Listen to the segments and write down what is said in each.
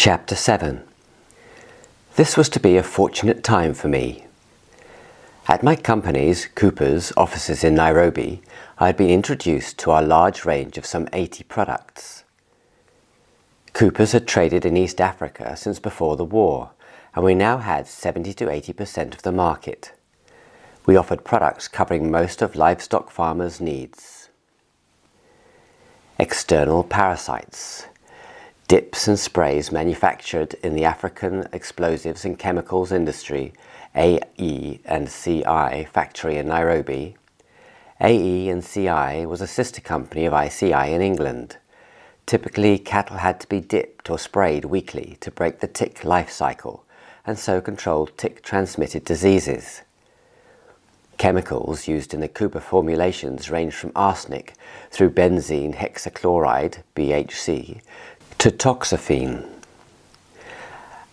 Chapter 7. This was to be a fortunate time for me. At my company's, Cooper's, offices in Nairobi, I had been introduced to our large range of some 80 products. Cooper's had traded in East Africa since before the war, and we now had 70 to 80% of the market. We offered products covering most of livestock farmers' needs. External parasites. Dips and sprays manufactured in the African Explosives and Chemicals Industry AE and CI factory in Nairobi. AE and CI was a sister company of ICI in England. Typically, cattle had to be dipped or sprayed weekly to break the tick life cycle and so control tick-transmitted diseases. Chemicals used in the Cooper formulations ranged from arsenic through benzene hexachloride, BHC, to toxaphene.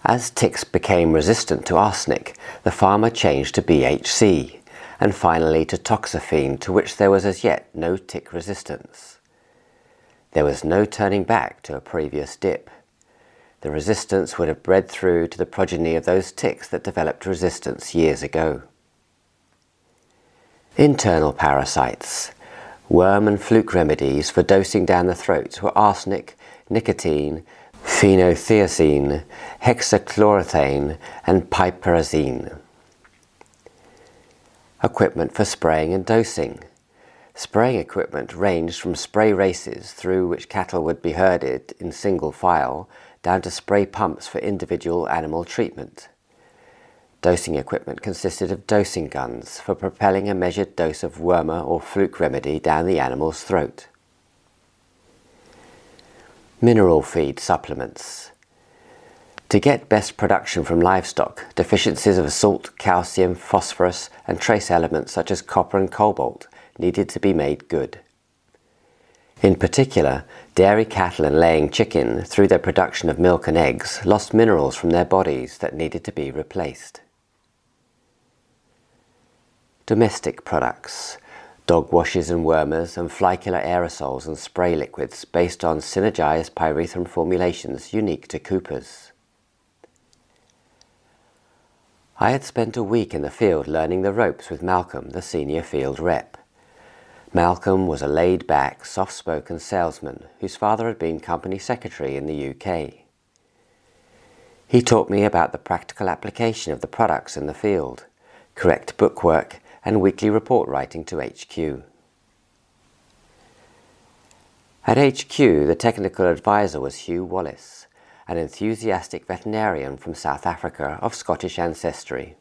As ticks became resistant to arsenic, the farmer changed to BHC, and finally to toxaphene, to which there was as yet no tick resistance. There was no turning back to a previous dip. The resistance would have bred through to the progeny of those ticks that developed resistance years ago. Internal parasites. Worm and fluke remedies for dosing down the throat were arsenic, nicotine, phenothiazine, hexachlorothane, and piperazine. Equipment for spraying and dosing. Spraying equipment ranged from spray races through which cattle would be herded in single file down to spray pumps for individual animal treatment. Dosing equipment consisted of dosing guns for propelling a measured dose of wormer or fluke remedy down the animal's throat. Mineral feed supplements. To get best production from livestock, deficiencies of salt, calcium, phosphorus, and trace elements such as copper and cobalt needed to be made good. In particular, dairy cattle and laying chicken, through their production of milk and eggs, lost minerals from their bodies that needed to be replaced. Domestic products. Dog washes and wormers and fly killer aerosols and spray liquids based on synergized pyrethrum formulations unique to Cooper's. I had spent a week in the field learning the ropes with Malcolm, the senior field rep. Malcolm was a laid-back, soft-spoken salesman whose father had been company secretary in the UK. He taught me about the practical application of the products in the field, correct bookwork, and weekly report writing to HQ. At HQ, the technical advisor was Hugh Wallace, an enthusiastic veterinarian from South Africa of Scottish ancestry.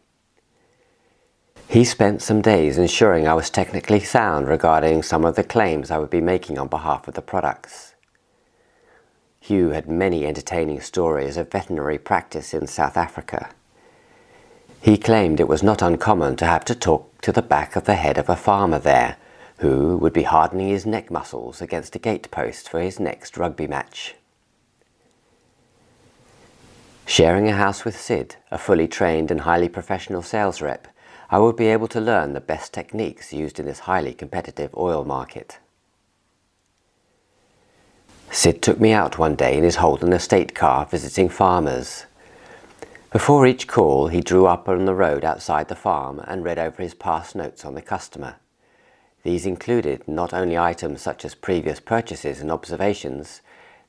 He spent some days ensuring I was technically sound regarding some of the claims I would be making on behalf of the products. Hugh had many entertaining stories of veterinary practice in South Africa. He claimed it was not uncommon to have to talk to the back of the head of a farmer there, who would be hardening his neck muscles against a gatepost for his next rugby match. Sharing a house with Sid, a fully trained and highly professional sales rep, I would be able to learn the best techniques used in this highly competitive oil market. Sid took me out one day in his Holden estate car visiting farmers. Before each call, he drew up on the road outside the farm and read over his past notes on the customer. These included not only items such as previous purchases and observations,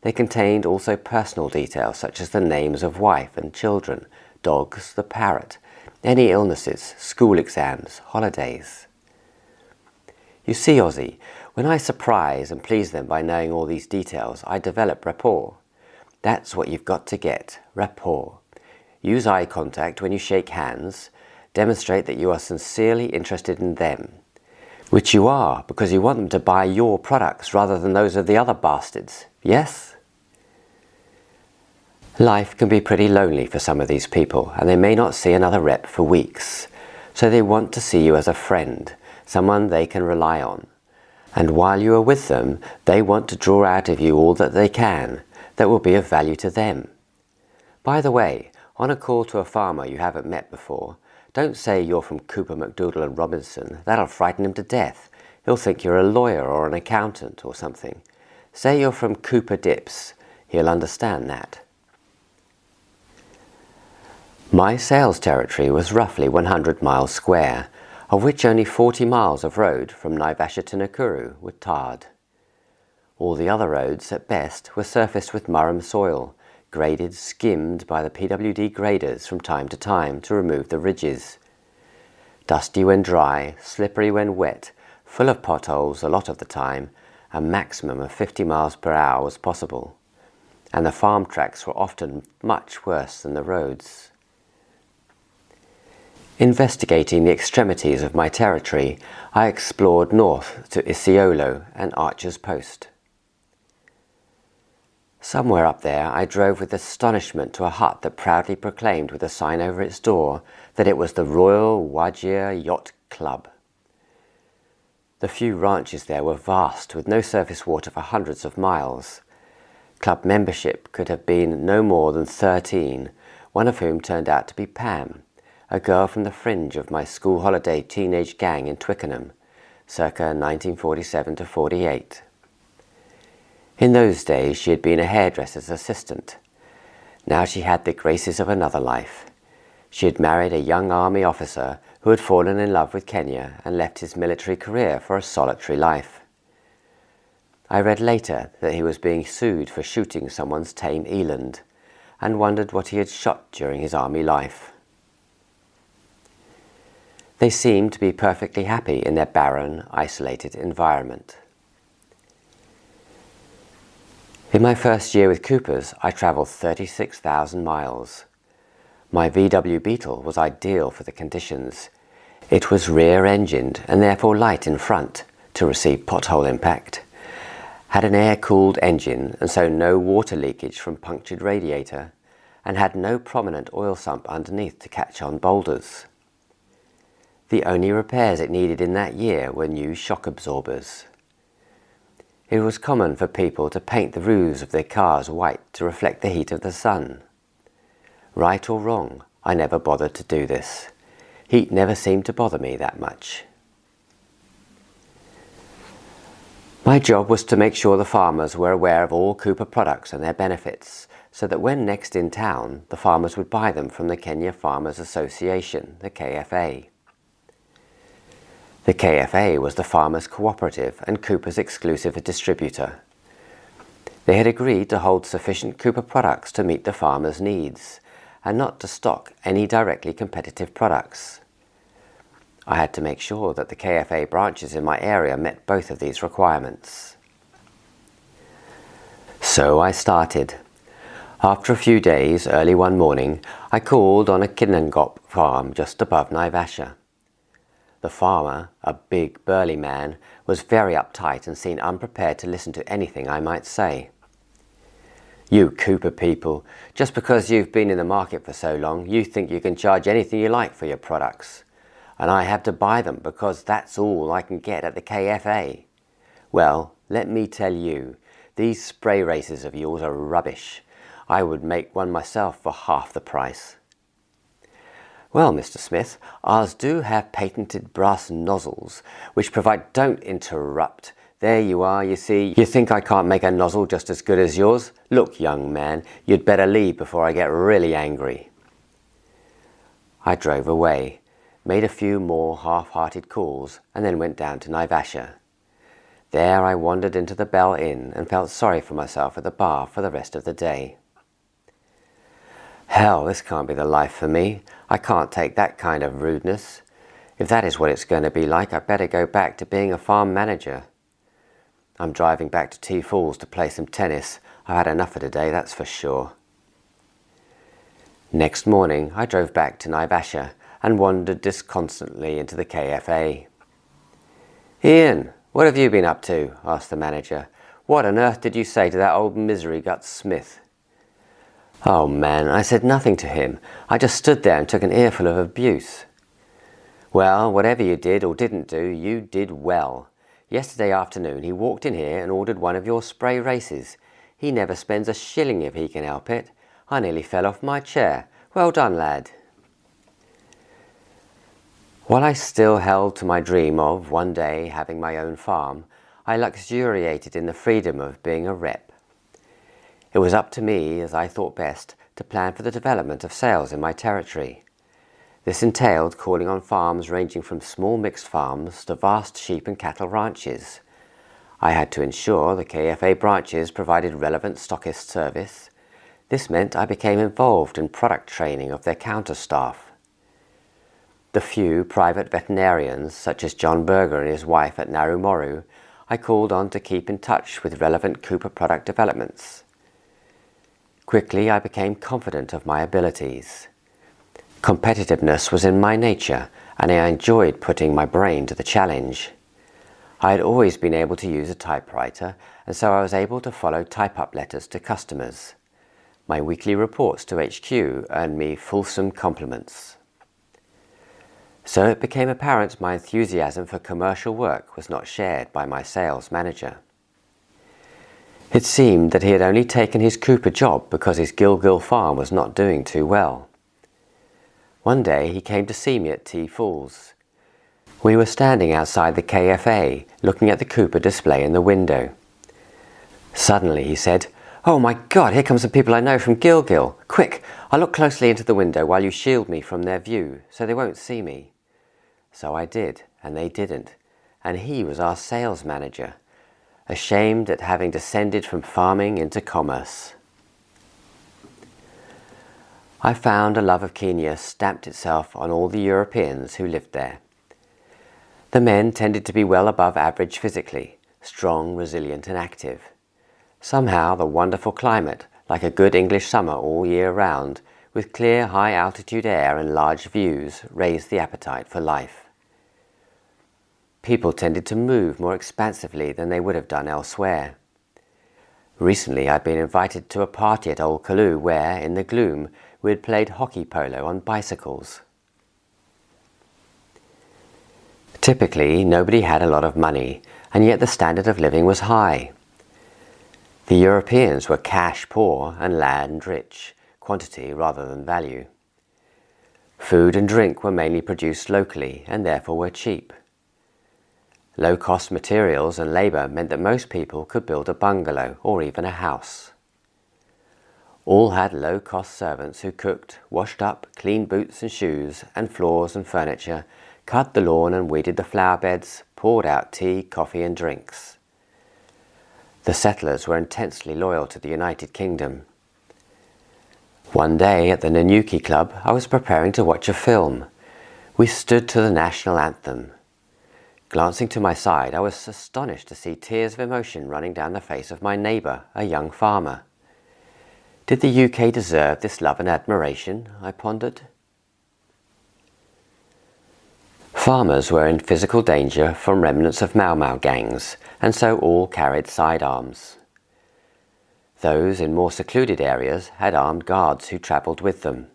they contained also personal details such as the names of wife and children, dogs, the parrot, any illnesses, school exams, holidays. You see, Ozzy, when I surprise and please them by knowing all these details, I develop rapport. That's what you've got to get, rapport. Use eye contact when you shake hands. Demonstrate that you are sincerely interested in them, which you are because you want them to buy your products rather than those of the other bastards, yes? Life can be pretty lonely for some of these people, and they may not see another rep for weeks, so they want to see you as a friend, someone they can rely on. And while you are with them, they want to draw out of you all that they can that will be of value to them. By the way, on a call to a farmer you haven't met before, don't say you're from Cooper, McDougall and Robertson. That'll frighten him to death. He'll think you're a lawyer or an accountant or something. Say you're from Cooper Dips. He'll understand that. My sales territory was roughly 100 miles square, of which only 40 miles of road from Naivasha to Nakuru were tarred. All the other roads, at best, were surfaced with Murram soil, graded, skimmed by the PWD graders from time to time to remove the ridges. Dusty when dry, slippery when wet, full of potholes a lot of the time, a maximum of 50 miles per hour was possible, and the farm tracks were often much worse than the roads. Investigating the extremities of my territory, I explored north to Isiolo and Archer's Post. Somewhere up there I drove with astonishment to a hut that proudly proclaimed with a sign over its door that it was the Royal Wajir Yacht Club. The few ranches there were vast, with no surface water for hundreds of miles. Club membership could have been no more than 13, one of whom turned out to be Pam, a girl from the fringe of my school holiday teenage gang in Twickenham, circa 1947 to 48. In those days she had been a hairdresser's assistant. Now she had the graces of another life. She had married a young army officer who had fallen in love with Kenya and left his military career for a solitary life. I read later that he was being sued for shooting someone's tame eland, and wondered what he had shot during his army life. They seemed to be perfectly happy in their barren, isolated environment. In my first year with Coopers, I travelled 36,000 miles. My VW Beetle was ideal for the conditions. It was rear-engined and therefore light in front to receive pothole impact, had an air-cooled engine and so no water leakage from punctured radiator, and had no prominent oil sump underneath to catch on boulders. The only repairs it needed in that year were new shock absorbers. It was common for people to paint the roofs of their cars white to reflect the heat of the sun. Right or wrong, I never bothered to do this. Heat never seemed to bother me that much. My job was to make sure the farmers were aware of all Cooper products and their benefits, so that when next in town, the farmers would buy them from the Kenya Farmers Association, the KFA. The KFA was the farmers' cooperative and Cooper's exclusive distributor. They had agreed to hold sufficient Cooper products to meet the farmers' needs, and not to stock any directly competitive products. I had to make sure that the KFA branches in my area met both of these requirements. So I started. After a few days, early one morning, I called on a Kinangop farm just above Naivasha. The farmer, a big, burly man, was very uptight and seemed unprepared to listen to anything I might say. "You Cooper people, just because you've been in the market for so long, you think you can charge anything you like for your products. And I have to buy them because that's all I can get at the KFA. Well, let me tell you, these spray races of yours are rubbish. I would make one myself for half the price." "Well, Mr. Smith, ours do have patented brass nozzles, which provide—" "Don't interrupt. There you are, you see. You think I can't make a nozzle just as good as yours? Look, young man, you'd better leave before I get really angry." I drove away, made a few more half-hearted calls, and then went down to Naivasha. There I wandered into the Bell Inn and felt sorry for myself at the bar for the rest of the day. Hell, this can't be the life for me. I can't take that kind of rudeness. If that is what it's going to be like, I'd better go back to being a farm manager. I'm driving back to Tea Falls to play some tennis. I've had enough for today, that's for sure. Next morning, I drove back to Naivasha and wandered disconsolately into the KFA. "Ian, what have you been up to?" asked the manager. "What on earth did you say to that old misery guts Smith?" "Oh man, I said nothing to him. I just stood there and took an earful of abuse." "Well, whatever you did or didn't do, you did well. Yesterday afternoon he walked in here and ordered one of your spray races. He never spends a shilling if he can help it. I nearly fell off my chair. Well done, lad." While I still held to my dream of, one day, having my own farm, I luxuriated in the freedom of being a rep. It was up to me, as I thought best, to plan for the development of sales in my territory. This entailed calling on farms ranging from small mixed farms to vast sheep and cattle ranches. I had to ensure the KFA branches provided relevant stockist service. This meant I became involved in product training of their counter staff. The few private veterinarians, such as John Berger and his wife at Narumoru, I called on to keep in touch with relevant Cooper product developments. Quickly I became confident of my abilities. Competitiveness was in my nature, and I enjoyed putting my brain to the challenge. I had always been able to use a typewriter, and so I was able to follow type-up letters to customers. My weekly reports to HQ earned me fulsome compliments. So it became apparent my enthusiasm for commercial work was not shared by my sales manager. It seemed that he had only taken his Cooper job because his Gilgil farm was not doing too well. One day he came to see me at Tea Falls. We were standing outside the KFA, looking at the Cooper display in the window. Suddenly he said, "Oh my God, here come some people I know from Gilgil. Quick, I'll look closely into the window while you shield me from their view, so they won't see me." So I did, and they didn't, and he was our sales manager, ashamed at having descended from farming into commerce. I found a love of Kenya stamped itself on all the Europeans who lived there. The men tended to be well above average physically, strong, resilient and active. Somehow the wonderful climate, like a good English summer all year round, with clear high-altitude air and large views, raised the appetite for life. People tended to move more expansively than they would have done elsewhere. Recently I'd been invited to a party at Old Kaloo where, in the gloom, we had played hockey polo on bicycles. Typically, nobody had a lot of money, and yet the standard of living was high. The Europeans were cash poor and land rich, quantity rather than value. Food and drink were mainly produced locally and therefore were cheap. Low-cost materials and labour meant that most people could build a bungalow or even a house. All had low-cost servants who cooked, washed up, cleaned boots and shoes and floors and furniture, cut the lawn and weeded the flower beds, poured out tea, coffee and drinks. The settlers were intensely loyal to the United Kingdom. One day at the Nanyuki Club, I was preparing to watch a film. We stood to the national anthem. Glancing to my side, I was astonished to see tears of emotion running down the face of my neighbour, a young farmer. Did the UK deserve this love and admiration? I pondered. Farmers were in physical danger from remnants of Mau Mau gangs, and so all carried sidearms. Those in more secluded areas had armed guards who travelled with them.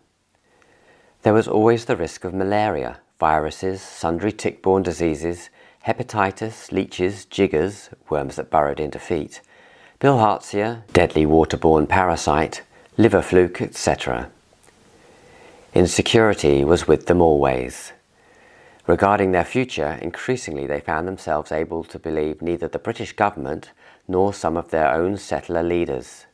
There was always the risk of malaria, viruses, sundry tick-borne diseases, hepatitis, leeches, jiggers, worms that burrowed into feet, bilharzia, deadly waterborne parasite, liver fluke, etc. Insecurity was with them always. Regarding their future, increasingly they found themselves able to believe neither the British government nor some of their own settler leaders.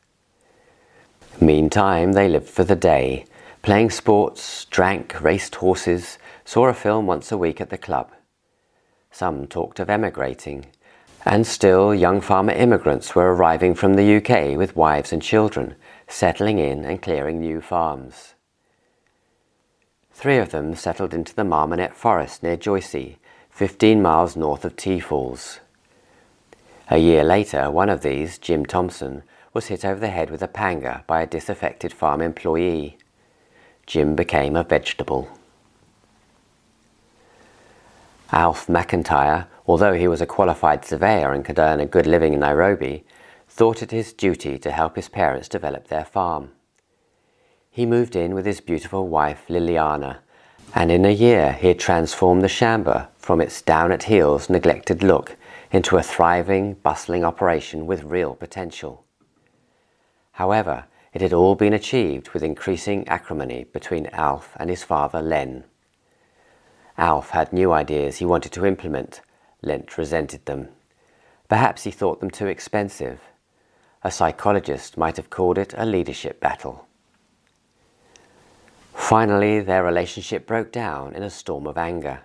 Meantime, they lived for the day, playing sports, drank, raced horses, saw a film once a week at the club. Some talked of emigrating, and still young farmer immigrants were arriving from the UK with wives and children, settling in and clearing new farms. 3 of them settled into the Marmonet Forest near Joycey, 15 miles north of Tea Falls. A year later, one of these, Jim Thompson, was hit over the head with a panga by a disaffected farm employee. Jim became a vegetable. Alf McIntyre, although he was a qualified surveyor and could earn a good living in Nairobi, thought it his duty to help his parents develop their farm. He moved in with his beautiful wife Liliana, and in a year he had transformed the Shamba from its down-at-heels neglected look into a thriving, bustling operation with real potential. However, it had all been achieved with increasing acrimony between Alf and his father Len. Alf had new ideas he wanted to implement. Len resented them. Perhaps he thought them too expensive. A psychologist might have called it a leadership battle. Finally, their relationship broke down in a storm of anger.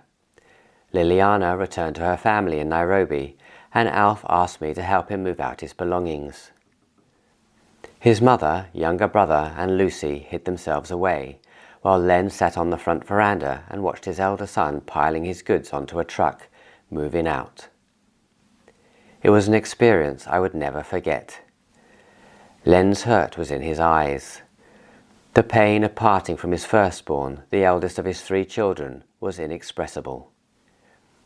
Liliana returned to her family in Nairobi, and Alf asked me to help him move out his belongings. His mother, younger brother, and Lucy hid themselves away, while Len sat on the front veranda and watched his elder son piling his goods onto a truck, moving out. It was an experience I would never forget. Len's hurt was in his eyes. The pain of parting from his firstborn, the eldest of his 3 children, was inexpressible.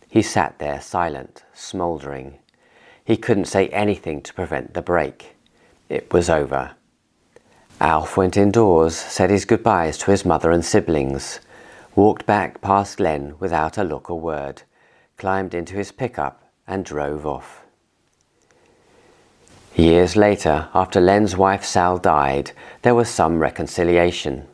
He sat there silent, smouldering. He couldn't say anything to prevent the break. It was over. Alf went indoors, said his goodbyes to his mother and siblings, walked back past Len without a look or word, climbed into his pickup and drove off. Years later, after Len's wife Sal died, there was some reconciliation.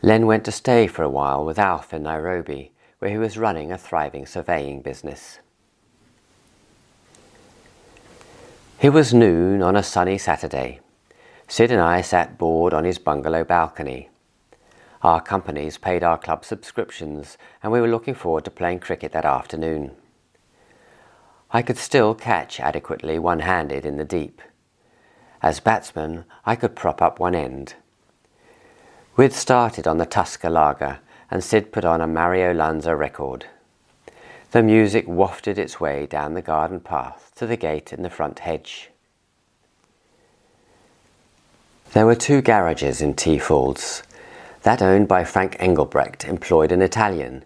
Len went to stay for a while with Alf in Nairobi, where he was running a thriving surveying business. It was noon on a sunny Saturday. Sid and I sat bored on his bungalow balcony. Our companies paid our club subscriptions, and we were looking forward to playing cricket that afternoon. I could still catch adequately one-handed in the deep. As batsman, I could prop up one end. We'd started on the Tusker Lager, and Sid put on a Mario Lanza record. The music wafted its way down the garden path to the gate in the front hedge. There were 2 garages in T Falls. That owned by Frank Engelbrecht employed an Italian,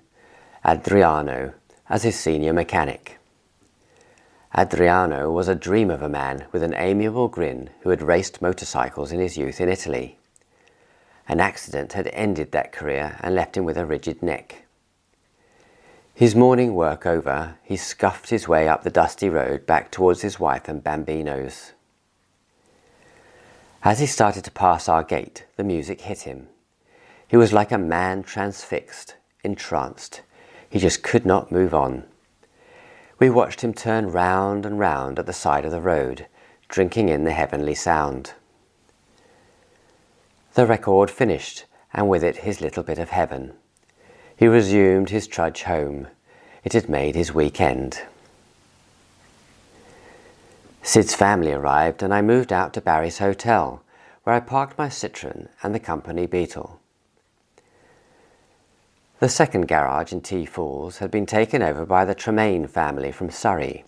Adriano, as his senior mechanic. Adriano was a dream of a man with an amiable grin who had raced motorcycles in his youth in Italy. An accident had ended that career and left him with a rigid neck. His morning work over, he scuffed his way up the dusty road back towards his wife and bambinos. As he started to pass our gate, the music hit him. He was like a man transfixed, entranced. He just could not move on. We watched him turn round and round at the side of the road, drinking in the heavenly sound. The record finished, and with it his little bit of heaven. He resumed his trudge home. It had made his weekend. Sid's family arrived, and I moved out to Barry's hotel, where I parked my Citroen and the company Beetle. The second garage in T Falls had been taken over by the Tremaine family from Surrey.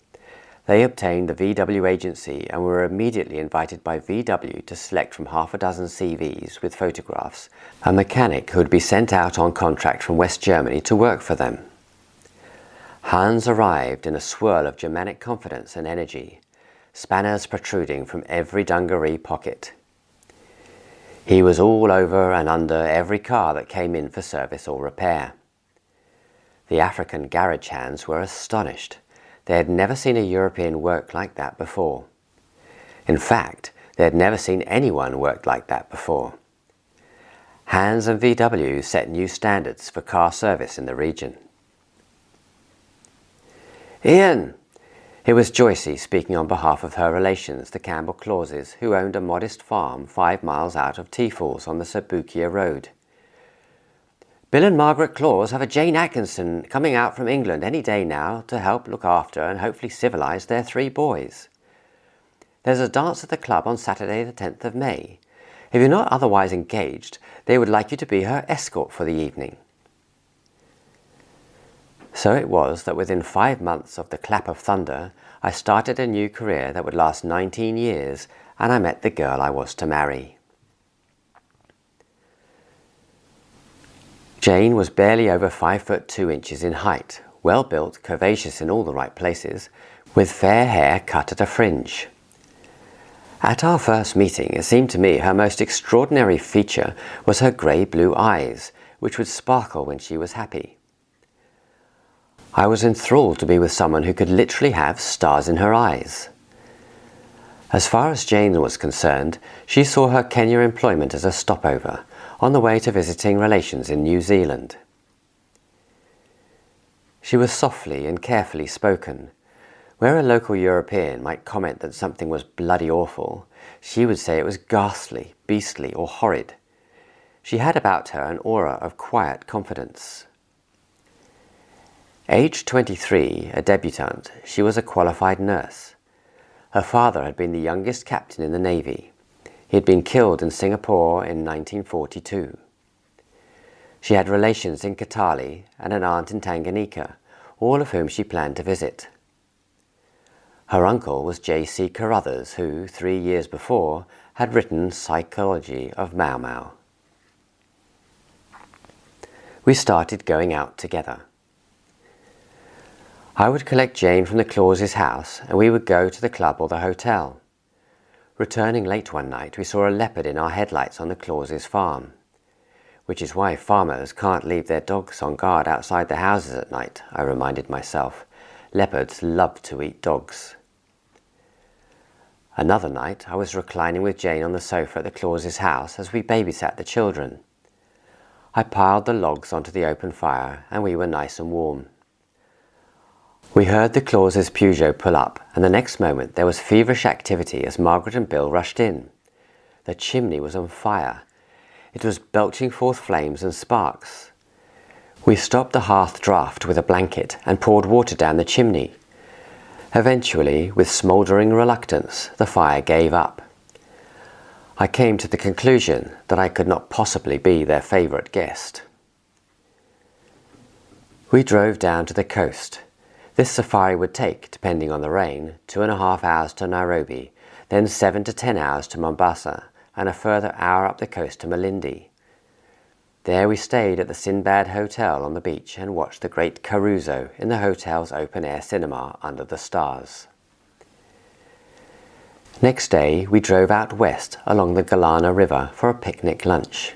They obtained the VW agency and were immediately invited by VW to select from half a dozen CVs with photographs a mechanic who would be sent out on contract from West Germany to work for them. Hans arrived in a swirl of Germanic confidence and energy, spanners protruding from every dungaree pocket. He was all over and under every car that came in for service or repair. The African garage hands were astonished. They had never seen a European work like that before. In fact, they had never seen anyone work like that before. Hans and VW set new standards for car service in the region. "Ian!" It was Joycey speaking on behalf of her relations, the Campbell Clauses, who owned a modest farm 5 miles out of T Falls on the Sabukia Road. "Bill and Margaret Claus have a Jane Atkinson coming out from England any day now to help look after and hopefully civilise their 3 boys. There's a dance at the club on Saturday the 10th of May. If you're not otherwise engaged, they would like you to be her escort for the evening." So it was that within 5 months of the clap of thunder, I started a new career that would last 19 years, and I met the girl I was to marry. Jane was barely over 5 foot 2 inches in height, well built, curvaceous in all the right places, with fair hair cut at a fringe. At our first meeting, it seemed to me her most extraordinary feature was her grey-blue eyes, which would sparkle when she was happy. I was enthralled to be with someone who could literally have stars in her eyes. As far as Jane was concerned, she saw her Kenya employment as a stopover, on the way to visiting relations in New Zealand. She was softly and carefully spoken. Where a local European might comment that something was bloody awful, she would say it was ghastly, beastly, or horrid. She had about her an aura of quiet confidence. Aged 23, a debutante, she was a qualified nurse. Her father had been the youngest captain in the Navy. He had been killed in Singapore in 1942. She had relations in Kitale and an aunt in Tanganyika, all of whom she planned to visit. Her uncle was J.C. Carruthers, who, 3 years before, had written Psychology of Mau Mau. We started going out together. I would collect Jane from the Clauses' house, and we would go to the club or the hotel. Returning late one night, we saw a leopard in our headlights on the Clauses' farm, which is why farmers can't leave their dogs on guard outside the houses at night, I reminded myself. Leopards love to eat dogs. Another night, I was reclining with Jane on the sofa at the Clauses' house as we babysat the children. I piled the logs onto the open fire, and we were nice and warm. We heard the Clauses' Peugeot pull up, and the next moment there was feverish activity as Margaret and Bill rushed in. The chimney was on fire. It was belching forth flames and sparks. We stopped the hearth draft with a blanket and poured water down the chimney. Eventually, with smouldering reluctance, the fire gave up. I came to the conclusion that I could not possibly be their favourite guest. We drove down to the coast. This safari would take, depending on the rain, 2.5 hours to Nairobi, then 7 to 10 hours to Mombasa, and a further hour up the coast to Malindi. There we stayed at the Sinbad Hotel on the beach and watched the great Caruso in the hotel's open-air cinema under the stars. Next day we drove out west along the Galana River for a picnic lunch.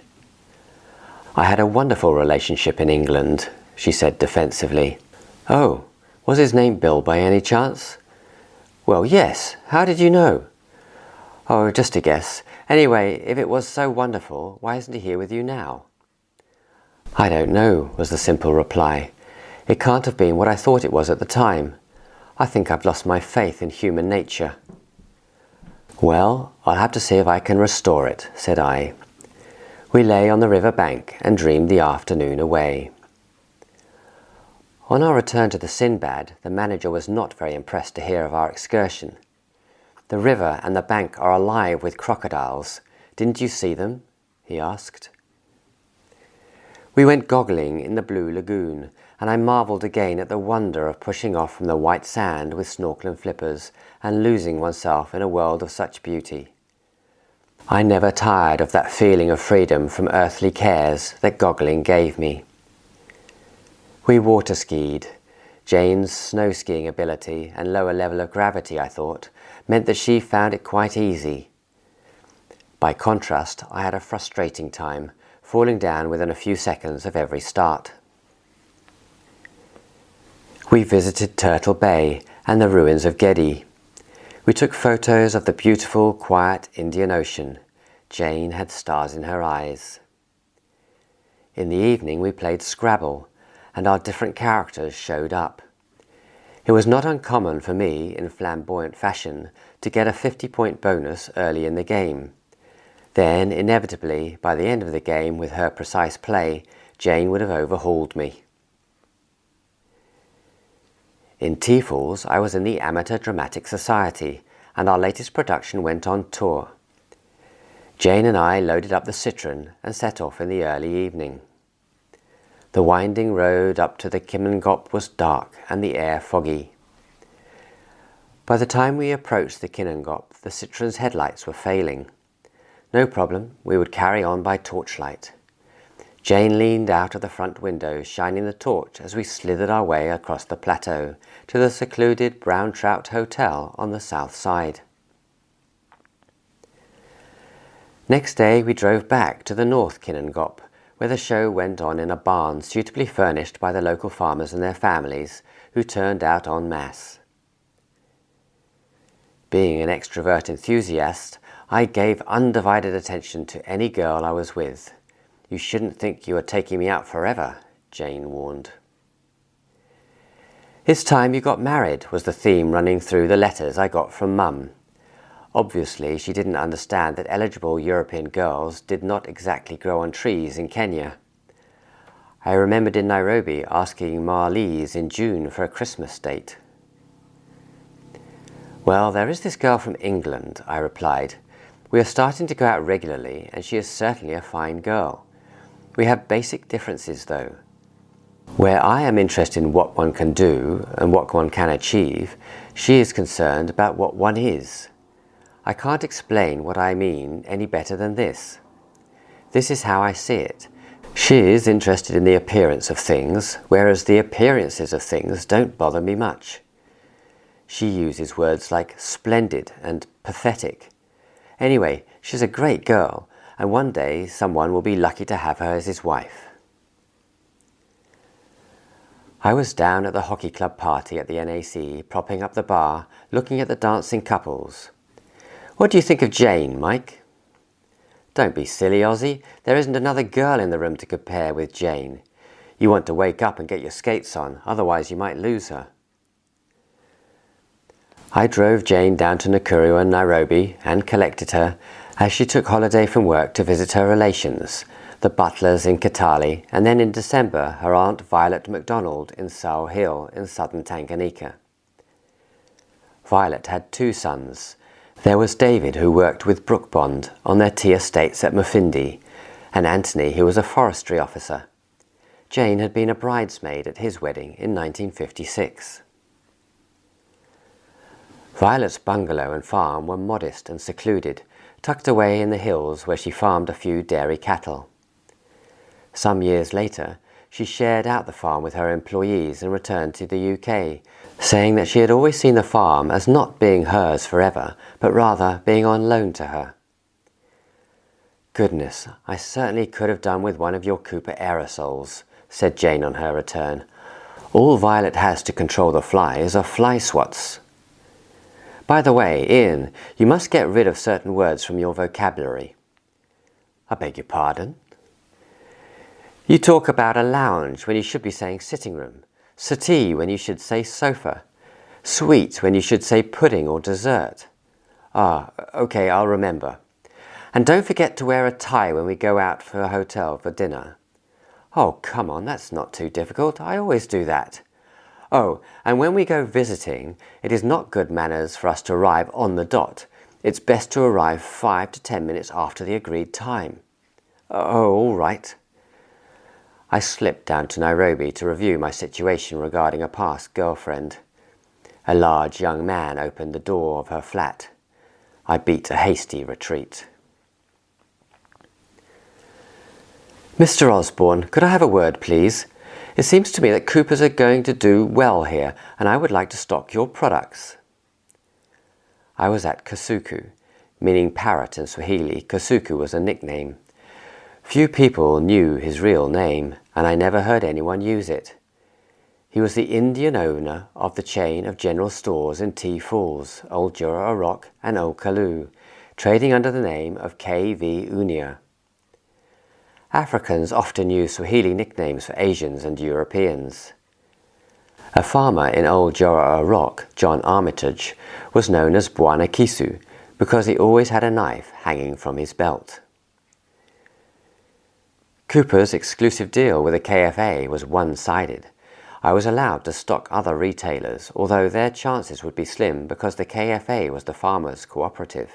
"I had a wonderful relationship in England," she said defensively. "Oh, was his name Bill by any chance?" "Well, yes. How did you know?" "Oh, just a guess. Anyway, if it was so wonderful, why isn't he here with you now?" "I don't know," was the simple reply. "It can't have been what I thought it was at the time. I think I've lost my faith in human nature." "Well, I'll have to see if I can restore it," said I. We lay on the river bank and dreamed the afternoon away. On our return to the Sinbad, the manager was not very impressed to hear of our excursion. "The river and the bank are alive with crocodiles. Didn't you see them?" he asked. We went goggling in the blue lagoon, and I marvelled again at the wonder of pushing off from the white sand with snorkel and flippers and losing oneself in a world of such beauty. I never tired of that feeling of freedom from earthly cares that goggling gave me. We water skied. Jane's snow skiing ability and lower level of gravity, I thought, meant that she found it quite easy. By contrast, I had a frustrating time, falling down within a few seconds of every start. We visited Turtle Bay and the ruins of Gedi. We took photos of the beautiful, quiet Indian Ocean. Jane had stars in her eyes. In the evening we played Scrabble, and our different characters showed up. It was not uncommon for me, in flamboyant fashion, to get a 50-point bonus early in the game. Then, inevitably, by the end of the game, with her precise play, Jane would have overhauled me. In Tifels, I was in the Amateur Dramatic Society, and our latest production went on tour. Jane and I loaded up the Citroën and set off in the early evening. The winding road up to the Kimengop was dark and the air foggy. By the time we approached the Kimengop, the Citroën's headlights were failing. No problem, we would carry on by torchlight. Jane leaned out of the front window, shining the torch as we slithered our way across the plateau to the secluded Brown Trout Hotel on the south side. Next day we drove back to the North Kimengop, where the show went on in a barn suitably furnished by the local farmers and their families, who turned out en masse. Being an extrovert enthusiast, I gave undivided attention to any girl I was with. "You shouldn't think you are taking me out forever," Jane warned. "It's time you got married," was the theme running through the letters I got from Mum. Obviously, she didn't understand that eligible European girls did not exactly grow on trees in Kenya. I remembered in Nairobi asking Marlies in June for a Christmas date. "Well, there is this girl from England," I replied. "We are starting to go out regularly, and she is certainly a fine girl. We have basic differences, though. Where I am interested in what one can do and what one can achieve, she is concerned about what one is. I can't explain what I mean any better than this. This is how I see it. She is interested in the appearance of things, whereas the appearances of things don't bother me much. She uses words like splendid and pathetic. Anyway, she's a great girl, and one day someone will be lucky to have her as his wife." I was down at the hockey club party at the NAC, propping up the bar, looking at the dancing couples. "What do you think of Jane, Mike?" "Don't be silly, Ozzy. There isn't another girl in the room to compare with Jane. You want to wake up and get your skates on, otherwise you might lose her." I drove Jane down to Nakuru and Nairobi and collected her as she took holiday from work to visit her relations, the Butlers in Kitale, and then in December her Aunt Violet McDougall in Sao Hill in southern Tanganyika. Violet had 2 sons. There was David, who worked with Brookbond on their tea estates at Mufindi, and Anthony, who was a forestry officer. Jane had been a bridesmaid at his wedding in 1956. Violet's bungalow and farm were modest and secluded, tucked away in the hills where she farmed a few dairy cattle. Some years later, she shared out the farm with her employees and returned to the UK, saying that she had always seen the farm as not being hers forever, but rather being on loan to her. "Goodness, I certainly could have done with one of your Cooper aerosols," said Jane on her return. "All Violet has to control the flies are fly swats. By the way, Ian, you must get rid of certain words from your vocabulary." "I beg your pardon?" "You talk about a lounge when you should be saying sitting room, settee when you should say sofa, sweet when you should say pudding or dessert." "Ah, okay, I'll remember. And don't forget to wear a tie when we go out for a hotel for dinner." "Oh, come on, that's not too difficult. I always do that." "Oh, and when we go visiting, it is not good manners for us to arrive on the dot. It's best to arrive 5 to 10 minutes after the agreed time." "Oh, all right." I slipped down to Nairobi to review my situation regarding a past girlfriend. A large young man opened the door of her flat. I beat a hasty retreat. "Mr. Osborn, could I have a word, please? It seems to me that Coopers are going to do well here, and I would like to stock your products." I was at Kasuku, meaning parrot in Swahili. Kasuku was a nickname. Few people knew his real name, and I never heard anyone use it. He was the Indian owner of the chain of general stores in Tea Falls, Old Joro Orok and Old Kalu, trading under the name of K.V. Unia. Africans often use Swahili nicknames for Asians and Europeans. A farmer in Old Joro Orok, John Armitage, was known as Bwana Kisu because he always had a knife hanging from his belt. Cooper's exclusive deal with the KFA was one-sided. I was allowed to stock other retailers, although their chances would be slim because the KFA was the farmers' cooperative.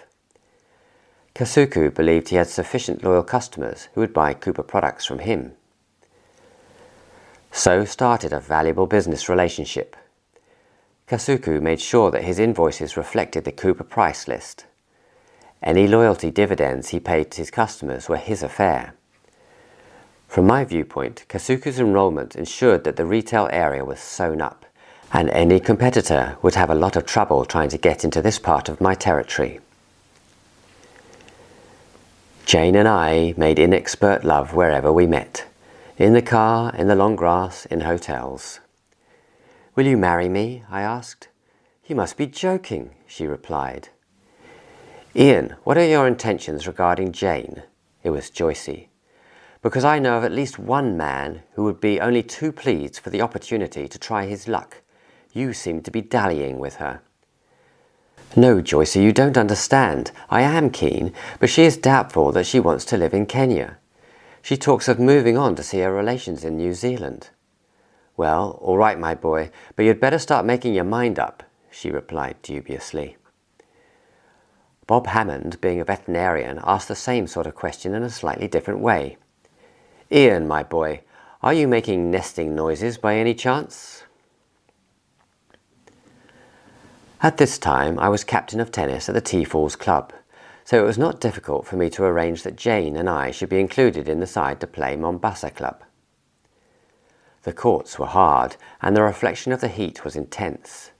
Kasuku believed he had sufficient loyal customers who would buy Cooper products from him. So started a valuable business relationship. Kasuku made sure that his invoices reflected the Cooper price list. Any loyalty dividends he paid to his customers were his affair. From my viewpoint, Kasuku's enrollment ensured that the retail area was sewn up, and any competitor would have a lot of trouble trying to get into this part of my territory. Jane and I made inexpert love wherever we met, in the car, in the long grass, in hotels. "Will you marry me?" I asked. "You must be joking," she replied. "Ian, what are your intentions regarding Jane?" It was Joycey. "Because I know of at least one man who would be only too pleased for the opportunity to try his luck. You seem to be dallying with her." "No, Joycey, you don't understand. I am keen, but she is doubtful that she wants to live in Kenya. She talks of moving on to see her relations in New Zealand." "Well, all right, my boy, but you'd better start making your mind up," she replied dubiously. Bob Hammond, being a veterinarian, asked the same sort of question in a slightly different way. "Ian, my boy, are you making nesting noises by any chance?" At this time I was captain of tennis at the Tea Falls Club, so it was not difficult for me to arrange that Jane and I should be included in the side to play Mombasa Club. The courts were hard, and the reflection of the heat was intense.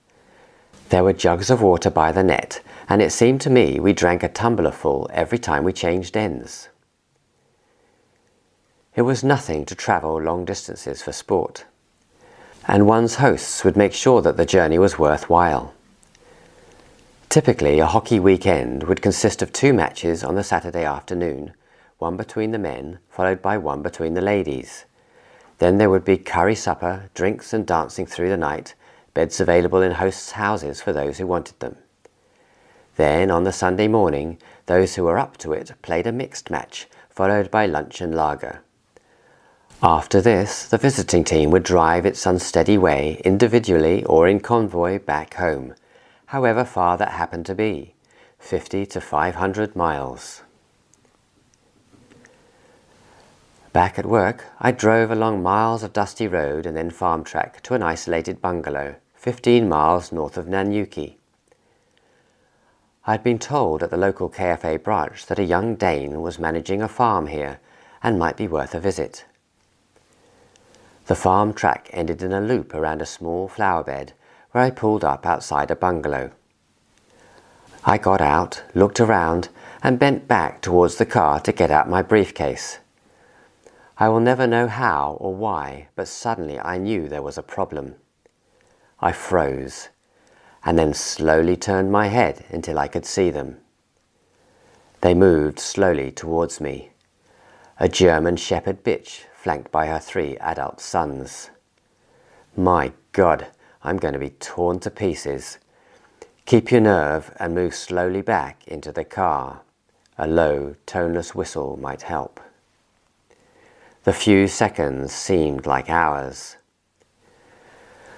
There were jugs of water by the net, and it seemed to me we drank a tumblerful every time we changed ends. It was nothing to travel long distances for sport, and one's hosts would make sure that the journey was worthwhile. Typically, a hockey weekend would consist of 2 matches on the Saturday afternoon, one between the men, followed by one between the ladies. Then there would be curry supper, drinks and dancing through the night, beds available in hosts' houses for those who wanted them. Then, on the Sunday morning, those who were up to it played a mixed match, followed by lunch and lager. After this, the visiting team would drive its unsteady way, individually or in convoy, back home, however far that happened to be, 50 to 500 miles. Back at work, I drove along miles of dusty road and then farm track to an isolated bungalow, 15 miles north of Nanyuki. I had been told at the local KFA branch that a young Dane was managing a farm here and might be worth a visit. The farm track ended in a loop around a small flower bed where I pulled up outside a bungalow. I got out, looked around, and bent back towards the car to get out my briefcase. I will never know how or why, but suddenly I knew there was a problem. I froze, and then slowly turned my head until I could see them. They moved slowly towards me. A German shepherd bitch flanked by her 3 adult sons. My God, I'm going to be torn to pieces. Keep your nerve and move slowly back into the car. A low, toneless whistle might help. The few seconds seemed like hours.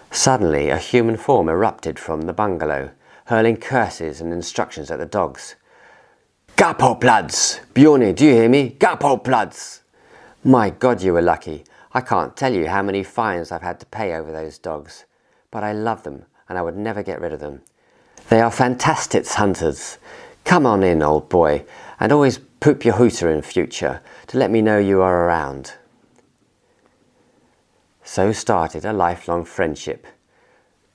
Suddenly, a human form erupted from the bungalow, hurling curses and instructions at the dogs. "Gapo ploods! Bjorny, do you hear me? Gapo ploods!" My God, you were lucky. I can't tell you how many fines I've had to pay over those dogs. But I love them, and I would never get rid of them. They are fantastic hunters. Come on in, old boy, and always poop your hooter in future to let me know you are around. So started a lifelong friendship.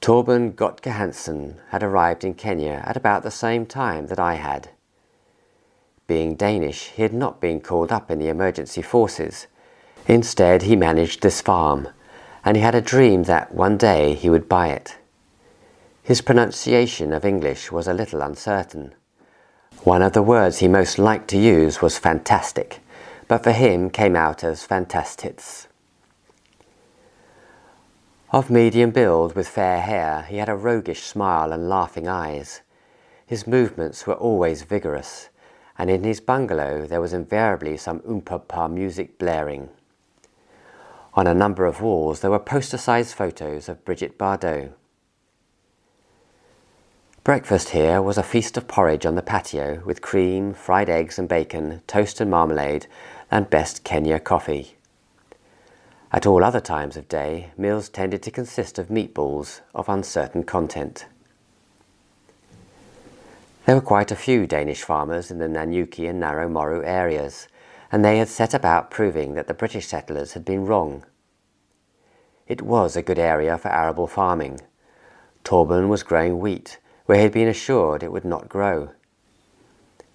Torben Gotke Hansen had arrived in Kenya at about the same time that I had. Being Danish, he had not been called up in the emergency forces. Instead, he managed this farm, and he had a dream that one day he would buy it. His pronunciation of English was a little uncertain. One of the words he most liked to use was fantastic, but for him came out as fantastits. Of medium build with fair hair, he had a roguish smile and laughing eyes. His movements were always vigorous, and in his bungalow there was invariably some oompa-pa music blaring. On a number of walls there were poster-sized photos of Bridget Bardot. Breakfast here was a feast of porridge on the patio with cream, fried eggs and bacon, toast and marmalade, and best Kenya coffee. At all other times of day, meals tended to consist of meatballs of uncertain content. There were quite a few Danish farmers in the Nanyuki and Narrow Moru areas, and they had set about proving that the British settlers had been wrong. It was a good area for arable farming. Torben was growing wheat, where he had been assured it would not grow.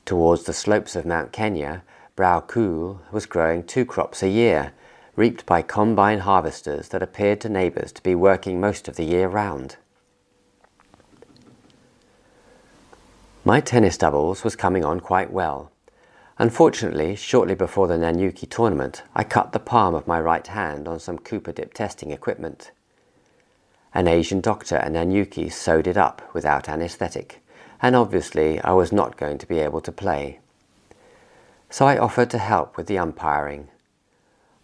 Towards the slopes of Mount Kenya, Brow Cool was growing 2 crops a year, reaped by combine harvesters that appeared to neighbours to be working most of the year round. My tennis doubles was coming on quite well. Unfortunately, shortly before the Nanyuki tournament, I cut the palm of my right hand on some Cooper dip testing equipment. An Asian doctor and Nanyuki sewed it up without anaesthetic, and obviously I was not going to be able to play. So I offered to help with the umpiring.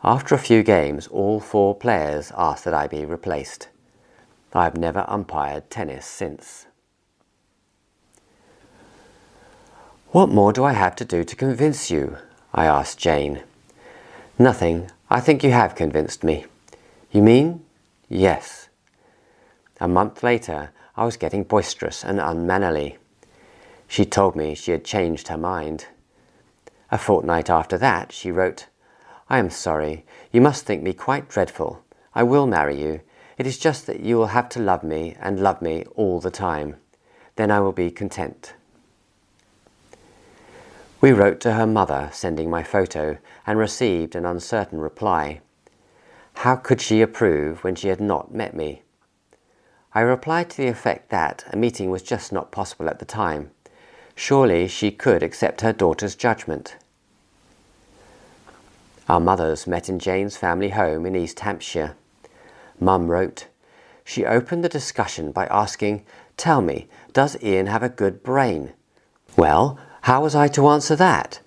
After a few games, all 4 players asked that I be replaced. I have never umpired tennis since. "What more do I have to do to convince you?" I asked Jane. "Nothing. I think you have convinced me." "You mean?" "Yes." A month later, I was getting boisterous and unmannerly. She told me she had changed her mind. A fortnight after that, she wrote, "I am sorry. You must think me quite dreadful. I will marry you. It is just that you will have to love me and love me all the time. Then I will be content." We wrote to her mother, sending my photo, and received an uncertain reply. How could she approve when she had not met me? I replied to the effect that a meeting was just not possible at the time. Surely she could accept her daughter's judgment. Our mothers met in Jane's family home in East Hampshire. Mum wrote, "She opened the discussion by asking, 'Tell me, does Ian have a good brain?' Well, how was I to answer that?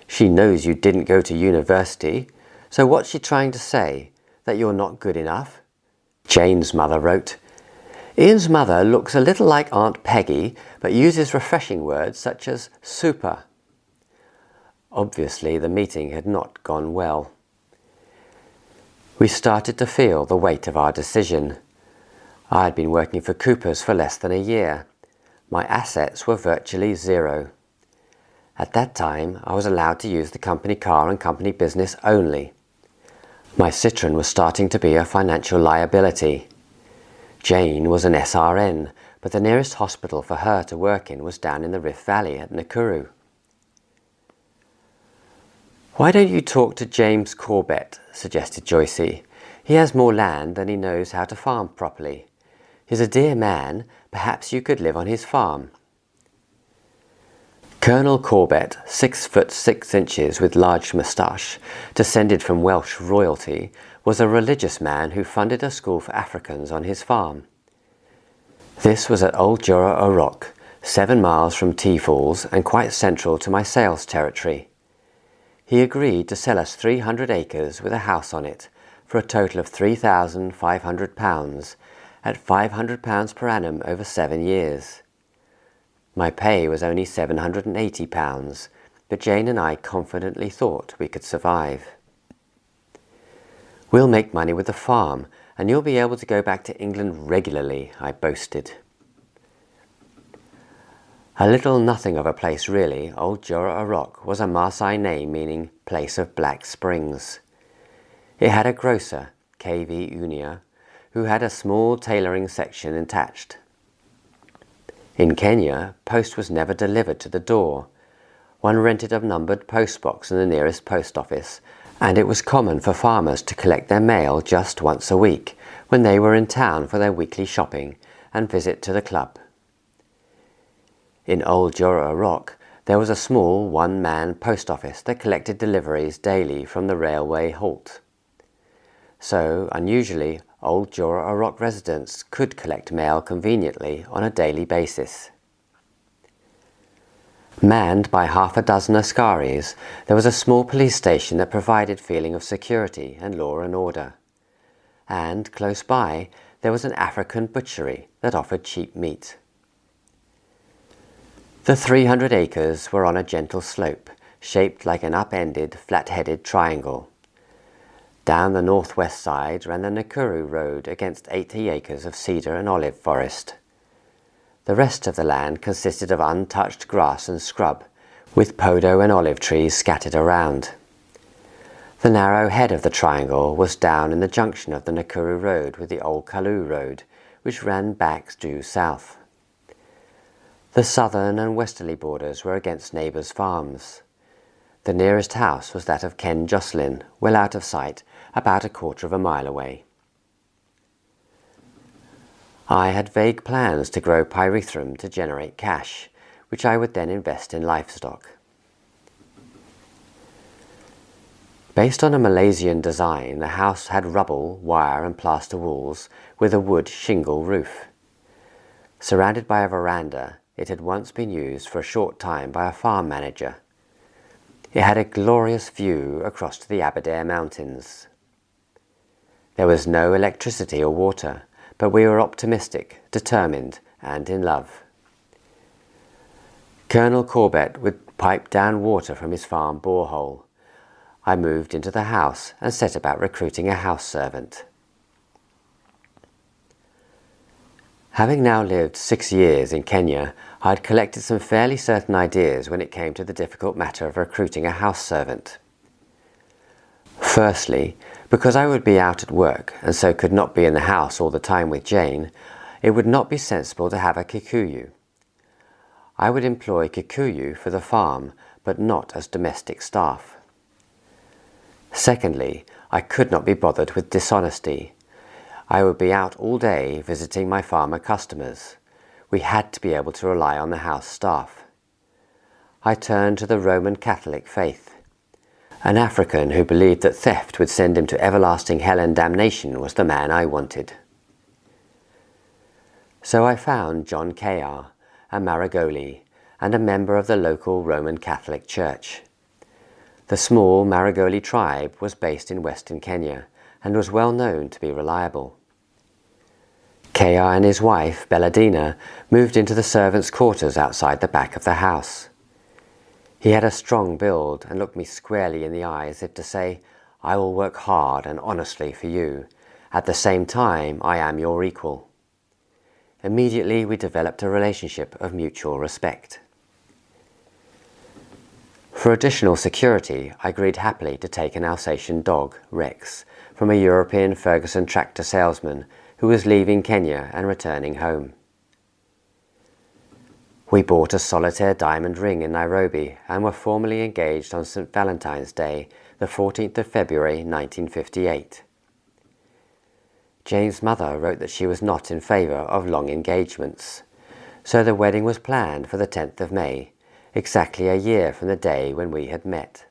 She knows you didn't go to university, so what's she trying to say? That you're not good enough?" Jane's mother wrote, "Ian's mother looks a little like Aunt Peggy, but uses refreshing words such as super." Obviously, the meeting had not gone well. We started to feel the weight of our decision. I had been working for Cooper's for less than a year. My assets were virtually zero. At that time, I was allowed to use the company car and company business only. My Citroën was starting to be a financial liability. Jane was an SRN, but the nearest hospital for her to work in was down in the Rift Valley at Nakuru. "Why don't you talk to James Corbett?" suggested Joycey. "He has more land than he knows how to farm properly. He's a dear man. Perhaps you could live on his farm." Colonel Corbett, 6 foot 6 inches with large moustache, descended from Welsh royalty, was a religious man who funded a school for Africans on his farm. This was at Old Joro Orok, 7 miles from Tea Falls and quite central to my sales territory. He agreed to sell us 300 acres with a house on it for a total of £3,500 at £500 per annum over 7 years. My pay was only £780, but Jane and I confidently thought we could survive. "We'll make money with the farm, and you'll be able to go back to England regularly," I boasted. A little nothing of a place really, Old Joro Orok was a Maasai name meaning place of black springs. It had a grocer, KV Unia, who had a small tailoring section attached. In Kenya, post was never delivered to the door. One rented a numbered post box in the nearest post office, and it was common for farmers to collect their mail just once a week when they were in town for their weekly shopping and visit to the club. In Old Joro Orok, there was a small one-man post office that collected deliveries daily from the railway halt. So, unusually, Old Joro Orok residents could collect mail conveniently on a daily basis. Manned by half a dozen askaris, there was a small police station that provided feeling of security and law and order. And, close by, there was an African butchery that offered cheap meat. The 300 acres were on a gentle slope, shaped like an up-ended, flat-headed triangle. Down the northwest side ran the Nakuru Road against 80 acres of cedar and olive forest. The rest of the land consisted of untouched grass and scrub, with podo and olive trees scattered around. The narrow head of the triangle was down in the junction of the Nakuru Road with the Old Kalu Road, which ran back due south. The southern and westerly borders were against neighbours' farms. The nearest house was that of Ken Jocelyn, well out of sight, about a quarter of a mile away. I had vague plans to grow pyrethrum to generate cash, which I would then invest in livestock. Based on a Malaysian design, the house had rubble, wire and plaster walls with a wood shingle roof. Surrounded by a veranda, it had once been used for a short time by a farm manager. It had a glorious view across to the Aberdare Mountains. There was no electricity or water, but we were optimistic, determined, and in love. Colonel Corbett would pipe down water from his farm borehole. I moved into the house and set about recruiting a house servant. Having now lived 6 years in Kenya, I had collected some fairly certain ideas when it came to the difficult matter of recruiting a house servant. Firstly, because I would be out at work and so could not be in the house all the time with Jane, it would not be sensible to have a Kikuyu. I would employ Kikuyu for the farm, but not as domestic staff. Secondly, I could not be bothered with dishonesty. I would be out all day visiting my farmer customers. We had to be able to rely on the house staff. I turned to the Roman Catholic faith. An African who believed that theft would send him to everlasting hell and damnation was the man I wanted. So I found John K.R., a Maragoli, and a member of the local Roman Catholic Church. The small Maragoli tribe was based in Western Kenya and was well known to be reliable. K.R. and his wife, Belladina, moved into the servants' quarters outside the back of the house. He had a strong build and looked me squarely in the eye as if to say, "I will work hard and honestly for you. At the same time, I am your equal." Immediately we developed a relationship of mutual respect. For additional security, I agreed happily to take an Alsatian dog, Rex, from a European Ferguson tractor salesman who was leaving Kenya and returning home. We bought a solitaire diamond ring in Nairobi and were formally engaged on St. Valentine's Day, the 14th of February 1958. Jane's mother wrote that she was not in favour of long engagements, so the wedding was planned for the 10th of May, exactly a year from the day when we had met.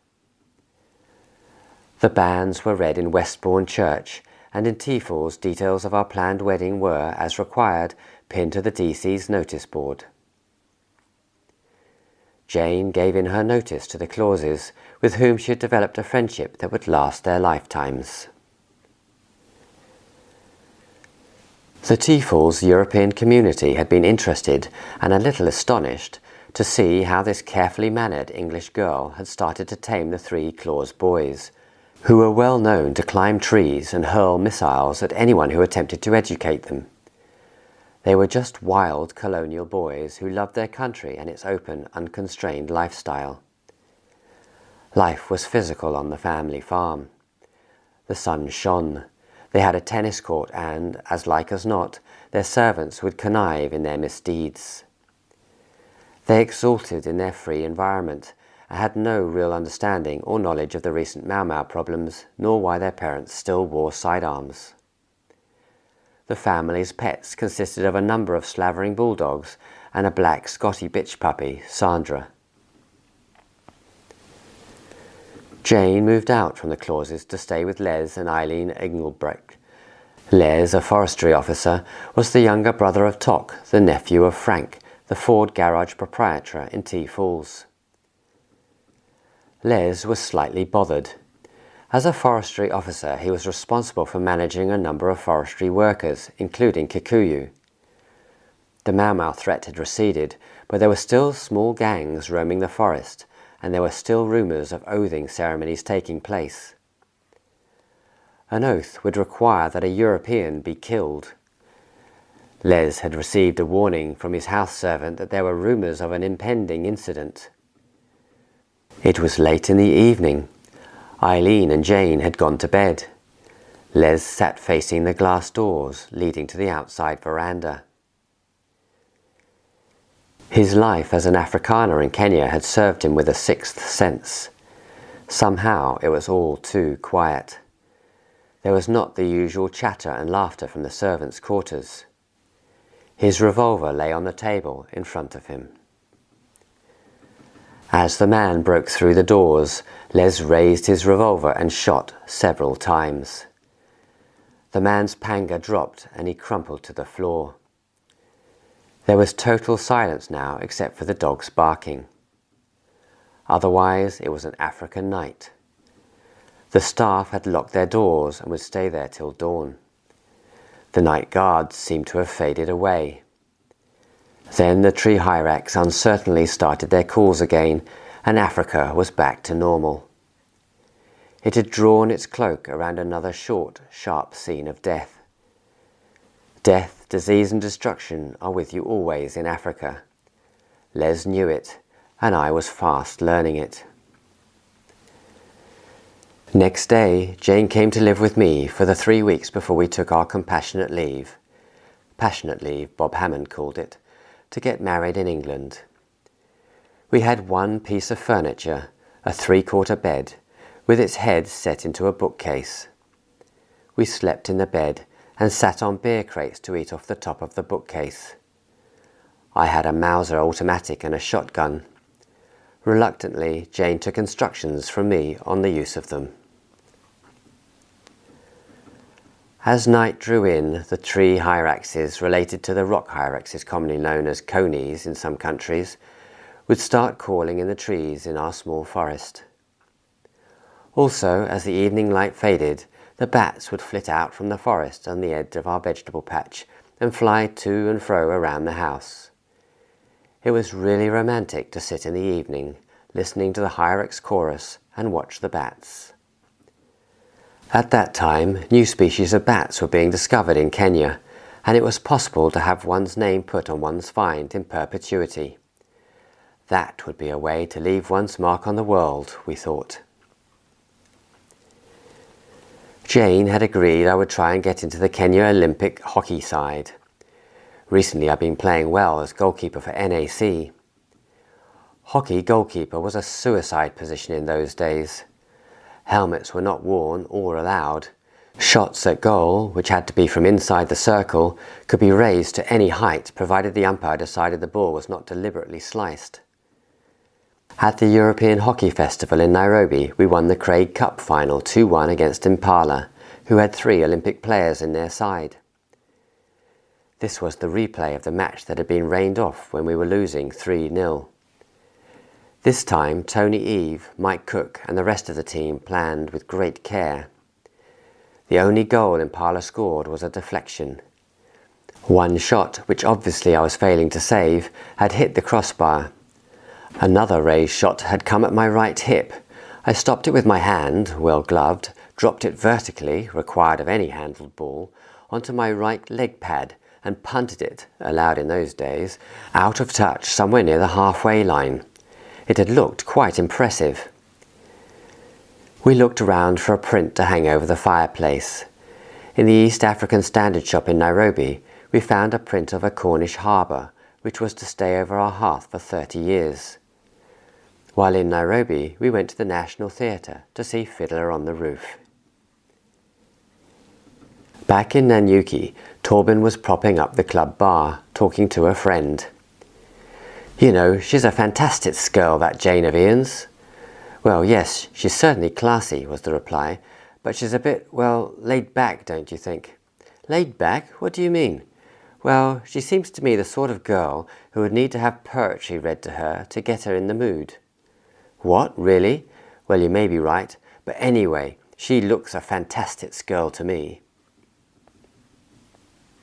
The banns were read in Westbourne Church, and in T-Falls details of our planned wedding were, as required, pinned to the DC's notice board. Jane gave in her notice to the Clauses, with whom she had developed a friendship that would last their lifetimes. The T-Falls European community had been interested and a little astonished to see how this carefully mannered English girl had started to tame the 3 Claus boys, who were well known to climb trees and hurl missiles at anyone who attempted to educate them. They were just wild colonial boys who loved their country and its open, unconstrained lifestyle. Life was physical on the family farm. The sun shone. They had a tennis court and, as like as not, their servants would connive in their misdeeds. They exulted in their free environment and had no real understanding or knowledge of the recent Mau Mau problems, nor why their parents still wore sidearms. The family's pets consisted of a number of slavering bulldogs and a black Scotty bitch puppy, Sandra. Jane moved out from the Clauses to stay with Les and Eileen Engelbrecht. Les, a forestry officer, was the younger brother of Toc, the nephew of Frank, the Ford garage proprietor in T-Falls. Les was slightly bothered. As a forestry officer, he was responsible for managing a number of forestry workers, including Kikuyu. The Mau Mau threat had receded, but there were still small gangs roaming the forest, and there were still rumours of oathing ceremonies taking place. An oath would require that a European be killed. Les had received a warning from his house servant that there were rumours of an impending incident. It was late in the evening. Eileen and Jane had gone to bed. Les sat facing the glass doors leading to the outside veranda. His life as an Afrikaner in Kenya had served him with a sixth sense. Somehow it was all too quiet. There was not the usual chatter and laughter from the servants' quarters. His revolver lay on the table in front of him. As the man broke through the doors, Les raised his revolver and shot several times. The man's panga dropped and he crumpled to the floor. There was total silence now except for the dogs barking. Otherwise, it was an African night. The staff had locked their doors and would stay there till dawn. The night guards seemed to have faded away. Then the tree hyrax uncertainly started their calls again, and Africa was back to normal. It had drawn its cloak around another short, sharp scene of death. Death, disease and destruction are with you always in Africa. Les knew it, and I was fast learning it. Next day, Jane came to live with me for the 3 weeks before we took our compassionate leave. Passionate leave, Bob Hammond called it, to get married in England. We had one piece of furniture, a 3/4 bed, with its head set into a bookcase. We slept in the bed and sat on beer crates to eat off the top of the bookcase. I had a Mauser automatic and a shotgun. Reluctantly, Jane took instructions from me on the use of them. As night drew in, the tree hyraxes, related to the rock hyraxes commonly known as conies in some countries, would start calling in the trees in our small forest. Also, as the evening light faded, the bats would flit out from the forest on the edge of our vegetable patch and fly to and fro around the house. It was really romantic to sit in the evening, listening to the hyrax chorus and watch the bats. At that time, new species of bats were being discovered in Kenya, and it was possible to have one's name put on one's find in perpetuity. That would be a way to leave one's mark on the world, we thought. Jane had agreed I would try and get into the Kenya Olympic hockey side. Recently I've been playing well as goalkeeper for NAC. Hockey goalkeeper was a suicide position in those days. Helmets were not worn or allowed. Shots at goal, which had to be from inside the circle, could be raised to any height provided the umpire decided the ball was not deliberately sliced. At the European Hockey Festival in Nairobi, we won the Craig Cup final 2-1 against Impala, who had 3 Olympic players in their side. This was the replay of the match that had been rained off when we were losing 3-0. This time, Tony Eve, Mike Cook and the rest of the team planned with great care. The only goal Impala scored was a deflection. One shot, which obviously I was failing to save, had hit the crossbar. Another raised shot had come at my right hip. I stopped it with my hand, well gloved, dropped it vertically, required of any handled ball, onto my right leg pad and punted it, allowed in those days, out of touch somewhere near the halfway line. It had looked quite impressive. We looked around for a print to hang over the fireplace. In the East African Standard Shop in Nairobi, we found a print of a Cornish harbour, which was to stay over our hearth for 30 years. While in Nairobi, we went to the National Theatre to see Fiddler on the Roof. Back in Nanyuki, Torben was propping up the club bar, talking to a friend. "You know, she's a fantastic girl, that Jane of Ian's." "Well, yes, she's certainly classy," was the reply, "but she's a bit, well, laid back, don't you think?" "Laid back? What do you mean?" "Well, she seems to me the sort of girl who would need to have poetry read to her to get her in the mood." "What, really? Well, you may be right, but anyway, she looks a fantastic girl to me."